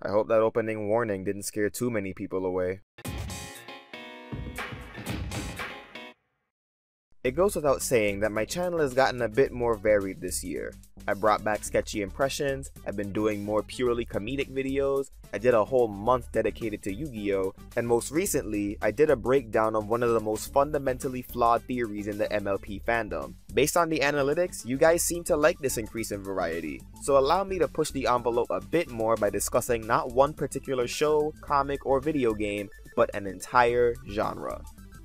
I hope that opening warning didn't scare too many people away. It goes without saying that my channel has gotten a bit more varied this year. I brought back sketchy impressions, I've been doing more purely comedic videos, I did a whole month dedicated to Yu-Gi-Oh!, and most recently, I did a breakdown of one of the most fundamentally flawed theories in the MLP fandom. Based on the analytics, you guys seem to like this increase in variety, so allow me to push the envelope a bit more by discussing not one particular show, comic, or video game, but an entire genre.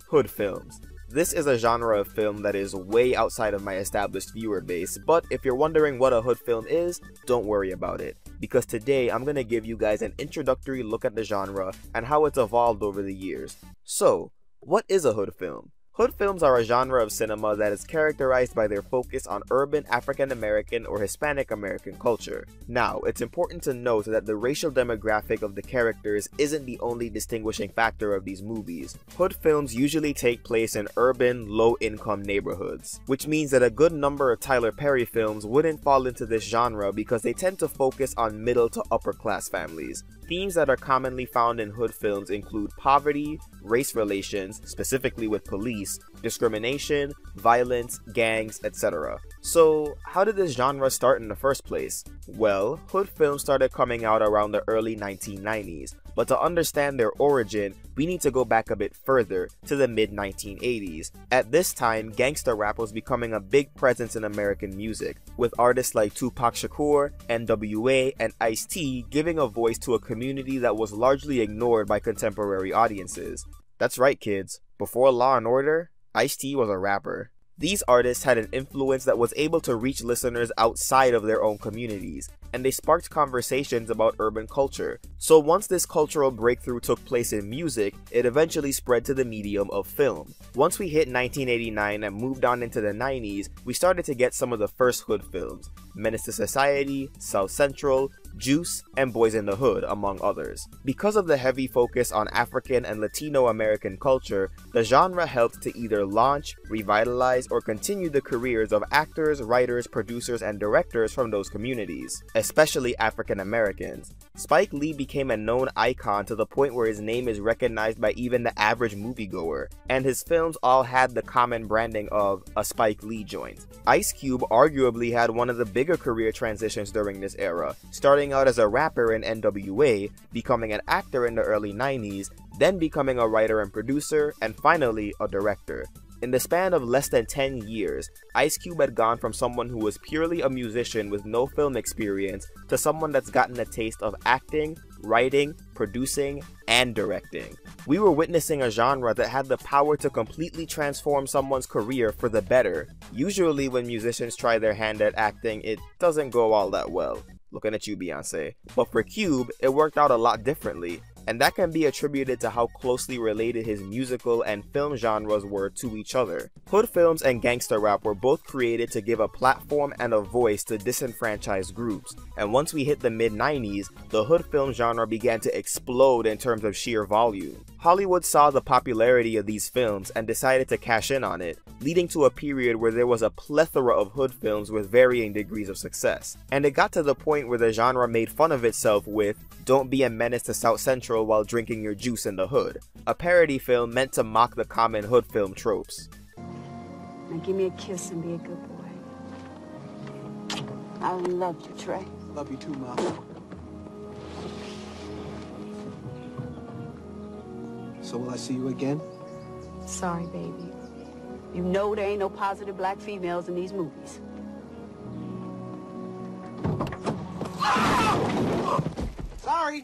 Hood films. This is a genre of film that is way outside of my established viewer base, but if you're wondering what a hood film is, don't worry about it, because today I'm gonna give you guys an introductory look at the genre and how it's evolved over the years. So, what is a hood film? Hood films are a genre of cinema that is characterized by their focus on urban African American or Hispanic American culture. Now, it's important to note that the racial demographic of the characters isn't the only distinguishing factor of these movies. Hood films usually take place in urban, low-income neighborhoods, which means that a good number of Tyler Perry films wouldn't fall into this genre because they tend to focus on middle to upper class families. Themes that are commonly found in hood films include poverty, race relations, specifically with police, discrimination, violence, gangs, etc. So, how did this genre start in the first place? Well, hood films started coming out around the early 1990s, but to understand their origin, we need to go back a bit further, to the mid-1980s. At this time, gangsta rap was becoming a big presence in American music, with artists like Tupac Shakur, NWA, and Ice-T giving a voice to a community that was largely ignored by contemporary audiences. That's right, kids. Before Law and Order, Ice-T was a rapper. These artists had an influence that was able to reach listeners outside of their own communities, and they sparked conversations about urban culture. So once this cultural breakthrough took place in music, it eventually spread to the medium of film. Once we hit 1989 and moved on into the 90s, we started to get some of the first hood films: Menace to Society, South Central, Juice, and Boys in the Hood, among others. Because of the heavy focus on African and Latino American culture, the genre helped to either launch, revitalize, or continue the careers of actors, writers, producers, and directors from those communities, especially African Americans. Spike Lee became a known icon to the point where his name is recognized by even the average moviegoer, and his films all had the common branding of a Spike Lee joint. Ice Cube arguably had one of the bigger career transitions during this era, starting out as a rapper in NWA, becoming an actor in the early 90s, then becoming a writer and producer, and finally a director. In the span of less than 10 years, Ice Cube had gone from someone who was purely a musician with no film experience to someone that's gotten a taste of acting, writing, producing, and directing. We were witnessing a genre that had the power to completely transform someone's career for the better. Usually when musicians try their hand at acting, it doesn't go all that well. Looking at you, Beyonce. But for Cube, it worked out a lot differently, and that can be attributed to how closely related his musical and film genres were to each other. Hood films and gangsta rap were both created to give a platform and a voice to disenfranchised groups, and once we hit the mid-90s, the hood film genre began to explode in terms of sheer volume. Hollywood saw the popularity of these films and decided to cash in on it, leading to a period where there was a plethora of hood films with varying degrees of success. And it got to the point where the genre made fun of itself with "Don't be a menace to South Central while drinking your juice in the hood," a parody film meant to mock the common hood film tropes. Now give me a kiss and be a good boy. I love you, Trey. Love you too, Mom. So will I see you again? Sorry, baby. You know there ain't no positive black females in these movies. Sorry!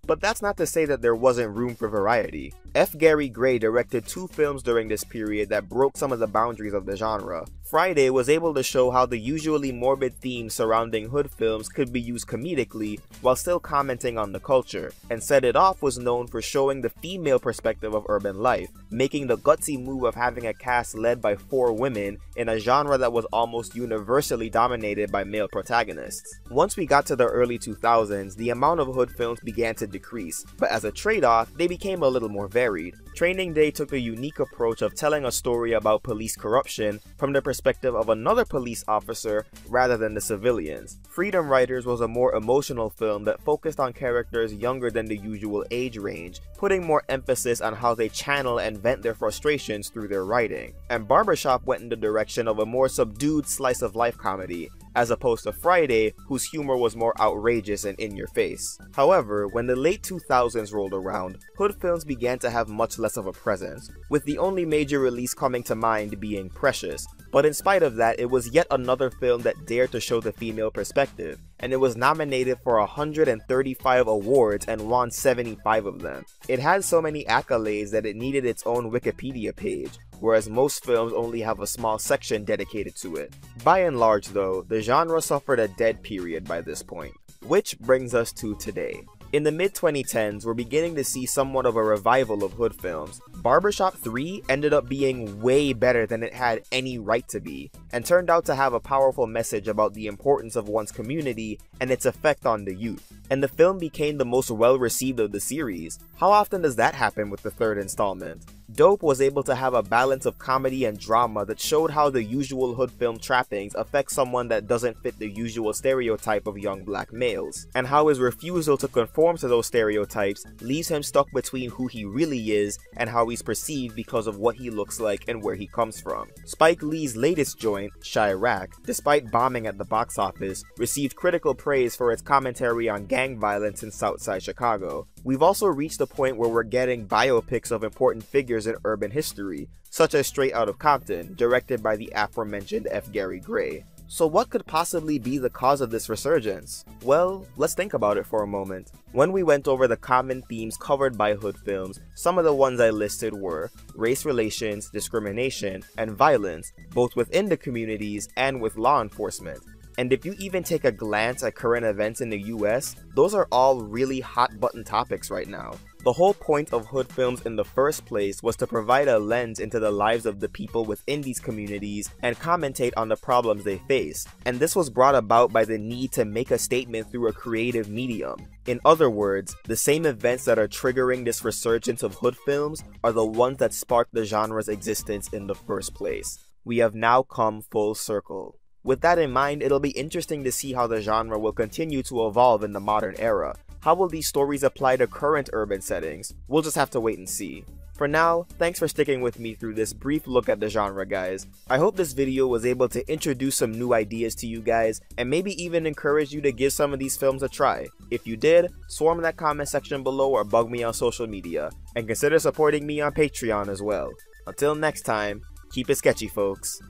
But that's not to say that there wasn't room for variety. F. Gary Gray directed 2 films during this period that broke some of the boundaries of the genre. Friday was able to show how the usually morbid themes surrounding hood films could be used comedically while still commenting on the culture, and Set It Off was known for showing the female perspective of urban life, making the gutsy move of having a cast led by 4 women in a genre that was almost universally dominated by male protagonists. Once we got to the early 2000s, the amount of hood films began to decrease, but as a trade-off, they became a little more varied. varied. Training Day took the unique approach of telling a story about police corruption from the perspective of another police officer rather than the civilians. Freedom Riders was a more emotional film that focused on characters younger than the usual age range, putting more emphasis on how they channel and vent their frustrations through their writing. And Barbershop went in the direction of a more subdued slice of life comedy, as opposed to Friday, whose humor was more outrageous and in your face. However, when the late 2000s rolled around, hood films began to have much less of a presence, with the only major release coming to mind being Precious. But in spite of that, it was yet another film that dared to show the female perspective, and it was nominated for 135 awards and won 75 of them. It had so many accolades that it needed its own Wikipedia page, whereas most films only have a small section dedicated to it. By and large though, the genre suffered a dead period by this point. Which brings us to today. In the mid-2010s, we're beginning to see somewhat of a revival of hood films. Barbershop 3 ended up being way better than it had any right to be, and turned out to have a powerful message about the importance of one's community and its effect on the youth. And the film became the most well-received of the series. How often does that happen with the third installment? Dope was able to have a balance of comedy and drama that showed how the usual hood film trappings affect someone that doesn't fit the usual stereotype of young black males, and how his refusal to conform to those stereotypes leaves him stuck between who he really is and how he's perceived because of what he looks like and where he comes from. Spike Lee's latest joint, Chirac, despite bombing at the box office, received critical praise for its commentary on gang violence in Southside Chicago. We've also reached the point where we're getting biopics of important figures in urban history, such as Straight Outta Compton, directed by the aforementioned F. Gary Gray. So what could possibly be the cause of this resurgence? Well, let's think about it for a moment. When we went over the common themes covered by hood films, some of the ones I listed were race relations, discrimination, and violence, both within the communities and with law enforcement. And if you even take a glance at current events in the US, those are all really hot button topics right now. The whole point of hood films in the first place was to provide a lens into the lives of the people within these communities and commentate on the problems they face. And this was brought about by the need to make a statement through a creative medium. In other words, the same events that are triggering this resurgence of hood films are the ones that sparked the genre's existence in the first place. We have now come full circle. With that in mind, it'll be interesting to see how the genre will continue to evolve in the modern era. How will these stories apply to current urban settings? We'll just have to wait and see. For now, thanks for sticking with me through this brief look at the genre, guys. I hope this video was able to introduce some new ideas to you guys, and maybe even encourage you to give some of these films a try. If you did, swarm in that comment section below or bug me on social media, and consider supporting me on Patreon as well. Until next time, keep it sketchy, folks.